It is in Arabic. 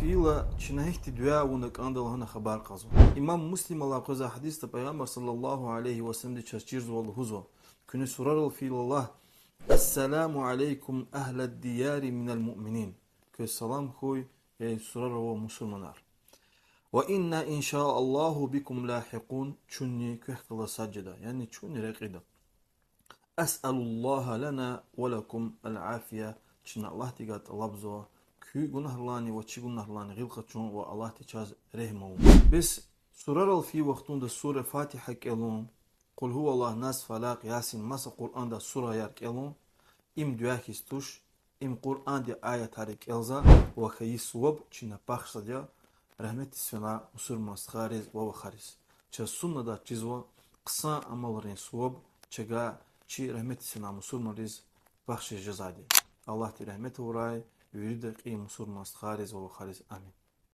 فيلا شنهيت دعاء ونقاندل هنا خبر قازو إمام مسلم الله قزا حديث تبيغمبر صلى الله عليه وسلم دي تشجيرز والهزو كن سرر في الله السلام عليكم أهل الديار من المؤمنين كالسلام خوي سرر ومسلمنار وإنا إن شاء الله بكم لاحقون شني كهكلا سجدا يعني شني رقيدا أسأل الله لنا ولكم العافية شن الله تيجات لبزوا كي جنهرلاني وشي جنهرلاني غير قطعون والله تجاز رحمه بس سورة في وقتون ده سورة فاتحة كلون قل هو الله ناس فلاق ياسين مس قرآن ده سورة يار كلون إم دعاكستوش إم قرآن ده آية تاريك إلزا وخي سواب شن بخش ده رحمة السماء مسلم خارز وخارز چه سنة ده چیزوا قصة عمل سواب چگا چی رحمت السماء مسلم رز بخش جزادي الله تي رحمته وراي يريد قيم مسلم خارز وخارز آمين.